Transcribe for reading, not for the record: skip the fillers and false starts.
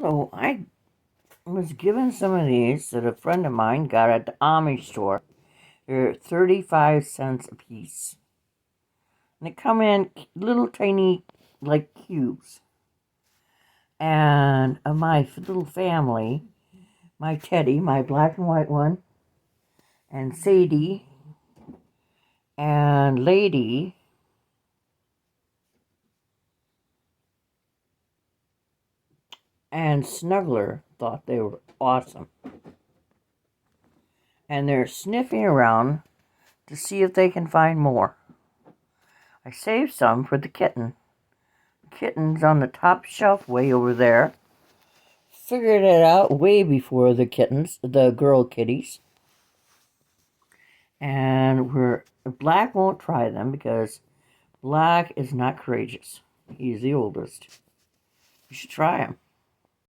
So I was given some of these that a friend of mine got at the Amish store. They're 35 cents a piece. And they come in little tiny, like cubes. And my little family, my Teddy, my black and white one, and Sadie, and Lady, and Snuggler thought they were awesome. And they're sniffing around to see if they can find more. I saved some for the kitten. The kitten's on the top shelf way over there. Figured it out way before the kittens, the girl kitties. And Black won't try them because Black is not courageous. He's the oldest. You should try them.